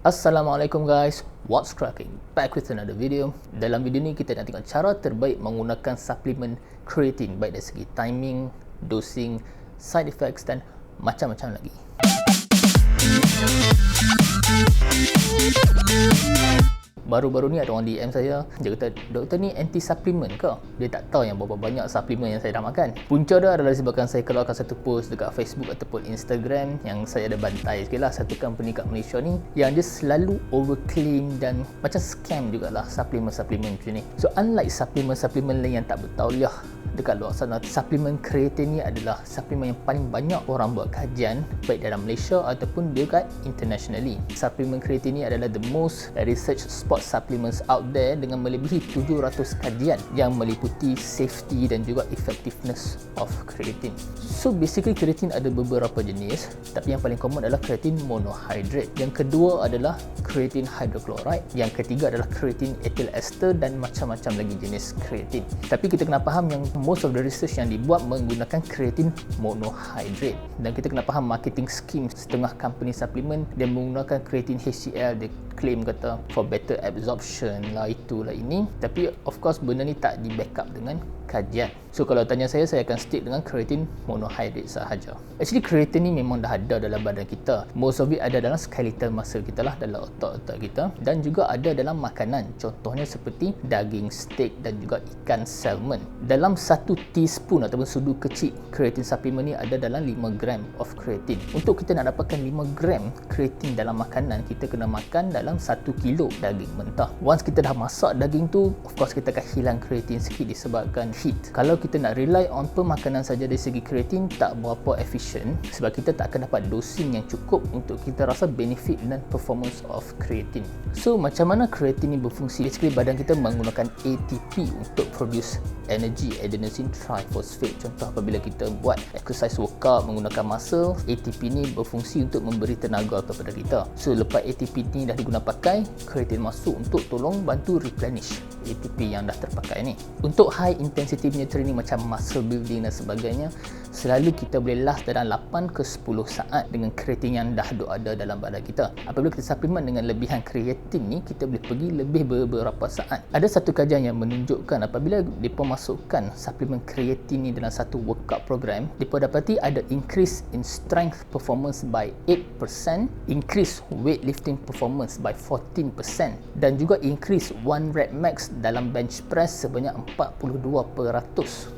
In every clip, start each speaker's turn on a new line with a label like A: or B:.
A: Assalamualaikum guys, what's cracking? Back with another video. Dalam video ni kita nak tengok cara terbaik menggunakan suplemen creatine, baik dari segi timing, dosing, side effects dan macam-macam lagi. Baru-baru ni ada orang DM saya, dia kata, doktor ni anti suplemen ke? Dia tak tahu yang berapa banyak suplemen yang saya dah makan. Punca dia adalah disebabkan saya keluarkan satu post dekat Facebook ataupun Instagram yang saya ada bantai sikit lah satu company kat Malaysia ni yang dia selalu overclaim dan macam scam jugalah suplemen-suplemen macam ni. So unlike suplemen-suplemen lain yang tak bertauliah dekat luar sana, suplemen creatine ni adalah suplemen yang paling banyak orang buat kajian baik dalam Malaysia ataupun dekat internationally. Suplemen creatine ni adalah the most research sport supplements out there dengan melebihi 700 kajian yang meliputi safety dan juga effectiveness of creatine. So basically creatine ada beberapa jenis, tapi yang paling common adalah creatine monohydrate. Yang kedua adalah creatine hydrochloride. Yang ketiga adalah creatine ethyl ester dan macam-macam lagi jenis creatine. Tapi kita kena faham yang most of the research yang dibuat menggunakan creatine monohydrate, dan kita kena faham marketing scheme setengah company supplement dia menggunakan creatine HCl. Dia claim kata for better absorption lah, itulah ini, tapi of course benda ni tak di backup dengan kajian. So kalau tanya saya akan stick dengan creatine monohydrate sahaja. Actually creatine ni memang dah ada dalam badan kita. Most of it ada dalam skeletal muscle kita lah, dalam otot-otot kita, dan juga ada dalam makanan. Contohnya seperti daging steak dan juga ikan salmon. Dalam 1 teaspoon ataupun sudu kecil creatine supplement ni ada dalam 5 gram of creatine. Untuk kita nak dapatkan 5 gram creatine dalam makanan, kita kena makan dalam 1 kilo daging mentah. Once kita dah masak daging tu, of course kita akan hilang creatine sikit disebabkan heat. Kalau kita nak rely on pemakanan saja dari segi creatine, tak berapa efficient sebab kita tak akan dapat dosing yang cukup untuk kita rasa benefit dan performance of creatine. So macam mana creatine ni berfungsi? Basically badan kita menggunakan ATP untuk produce energy, adenosine triphosphate. Contoh apabila kita buat exercise workout menggunakan muscle, ATP ni berfungsi untuk memberi tenaga kepada kita. So lepas ATP ni dah diguna pakai, creatine masuk untuk tolong bantu replenish ATP yang dah terpakai ni. Untuk high intensity punya training macam muscle building dan sebagainya, selalu kita boleh last dalam 8 ke 10 saat dengan creatine yang dah ada dalam badan kita. Apabila kita suplemen dengan lebihan creatine ni, kita boleh pergi lebih beberapa saat. Ada satu kajian yang menunjukkan apabila mereka masukkan suplemen creatine ni dalam satu workout program, mereka dapati ada increase in strength performance by 8%, increase weightlifting performance by 14%, dan juga increase 1 rep max dalam bench press sebanyak 42%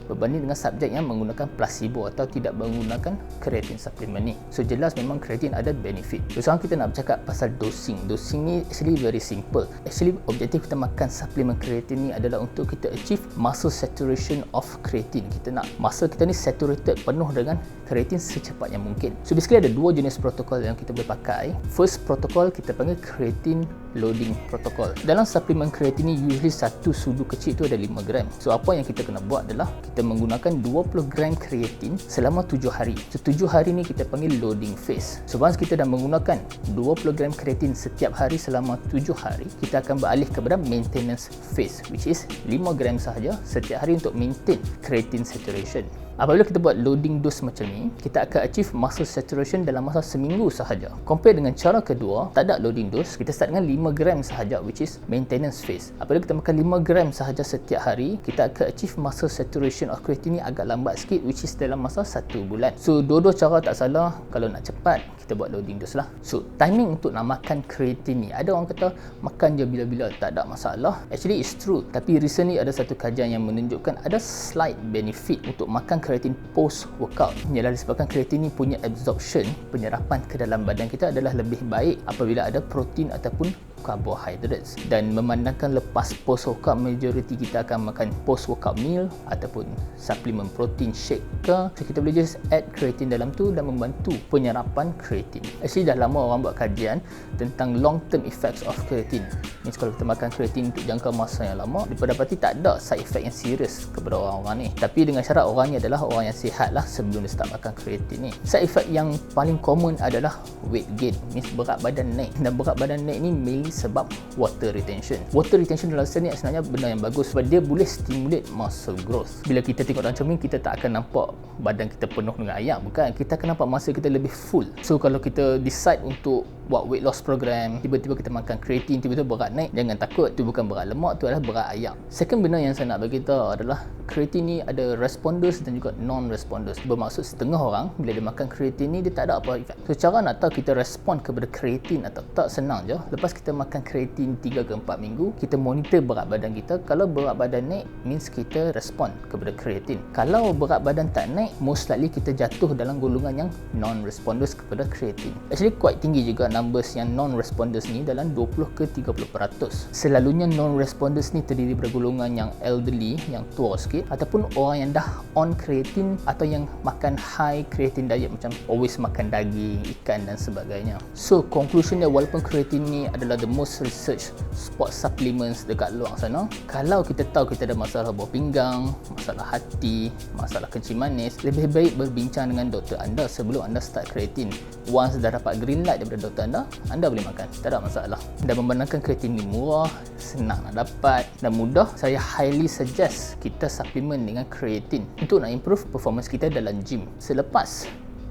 A: berbanding dengan subjek yang menggunakan placebo atau tidak menggunakan creatine supplement ni. So jelas memang creatine ada benefit. So sekarang kita nak bercakap pasal dosing. Dosing ni actually very simple. Actually objektif kita makan supplement creatine ni adalah untuk kita achieve muscle saturation of creatine. Kita nak muscle kita ni saturated penuh dengan creatine secepat yang mungkin. So basically ada dua jenis protokol yang kita boleh pakai. First protokol kita panggil creatine loading protocol. Dalam supplement creatine ni usually satu sudu kecil tu ada 5 gram. So apa yang kita kena buat adalah kita menggunakan 20 gram creatine selama 7 hari. So 7 hari ni kita panggil loading phase. So once kita dah menggunakan 20 gram creatine setiap hari selama 7 hari, kita akan beralih kepada maintenance phase, which is 5 gram sahaja setiap hari untuk maintain creatine saturation. Apabila kita buat loading dose macam ni, kita akan achieve muscle saturation dalam masa seminggu sahaja. Compare dengan cara kedua, tak ada loading dose, kita start dengan 5 gram sahaja, which is maintenance phase. Apabila kita makan 5 gram sahaja setiap hari, kita akan achieve muscle saturation of creatine ni agak lambat sikit, which is dalam masa 1 bulan. So dua-dua cara tak salah. Kalau nak cepat, kita buat loading dose lah. So timing untuk nak makan creatine ni, ada orang kata makan je bila-bila tak ada masalah. Actually it's true, tapi recently ada satu kajian yang menunjukkan ada slight benefit untuk makan creatine post workout. Ialah disebabkan creatine ni punya absorption, penyerapan ke dalam badan kita adalah lebih baik apabila ada protein ataupun carbohydrates. Dan memandangkan lepas post workout, majoriti kita akan makan post workout meal ataupun suplemen protein shake ke, so kita boleh just add creatine dalam tu dan membantu penyerapan creatine. Actually dah lama orang buat kajian tentang long term effects of creatine. Means kalau kita makan creatine untuk jangka masa yang lama, mereka dapati tak ada side effect yang serius kepada orang-orang ni. Tapi dengan syarat orang ni adalah orang yang sihat lah sebelum dia start makan creatine ni. Side effect yang paling common adalah weight gain, means berat badan naik. Dan berat badan naik ni mainly sebab water retention. Water retention dalam sel ni sebenarnya benda yang bagus sebab dia boleh stimulate muscle growth. Bila kita tengok dalam cermin, kita tak akan nampak badan kita penuh dengan air, bukan. Kita akan nampak muscle kita lebih full. So kalau kita decide untuk buat weight loss program, tiba-tiba kita makan kreatin, tiba-tiba berat naik, jangan takut, itu bukan berat lemak, itu adalah berat ayam. Second benda yang saya nak bagi tahu adalah kreatin ni ada responders dan juga non-responders. Bermaksud setengah orang bila dia makan kreatin ni dia tak ada apa efek. So cara nak tahu kita respon kepada kreatin atau tak, senang je. Lepas kita makan kreatin 3 ke 4 minggu, kita monitor berat badan kita. Kalau berat badan naik, means kita respon kepada kreatin. Kalau berat badan tak naik, most likely kita jatuh dalam golongan yang non-responders kepada kreatin. Actually quite tinggi juga numbers yang non-responders ni, dalam 20 ke 30%. Selalunya non-responders ni terdiri daripada golongan yang elderly, yang tua sikit, ataupun orang yang dah on kreatin atau yang makan high kreatin diet, macam always makan daging, ikan dan sebagainya. So conclusion dia, walaupun kreatin ni adalah the most research sport supplements dekat luar sana, kalau kita tahu kita ada masalah buah pinggang, masalah hati, masalah kencing manis, lebih baik berbincang dengan doktor anda sebelum anda start kreatin. Once dah dapat green light daripada doktor anda boleh makan, tak ada masalah. Dan membenarkan kreatin ni murah, senang nak dapat dan mudah. Saya highly suggest kita suplement dengan kreatin untuk nak improve performance kita dalam gym selepas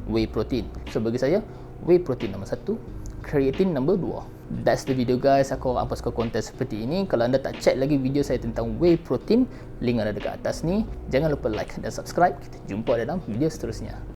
A: whey protein. So bagi saya, whey protein nombor 1, kreatin nombor 2. That's the video guys. Aku harap apa suka konten seperti ini. Kalau anda tak check lagi video saya tentang whey protein, link ada dekat atas ni. Jangan lupa like dan subscribe. Kita jumpa dalam video seterusnya.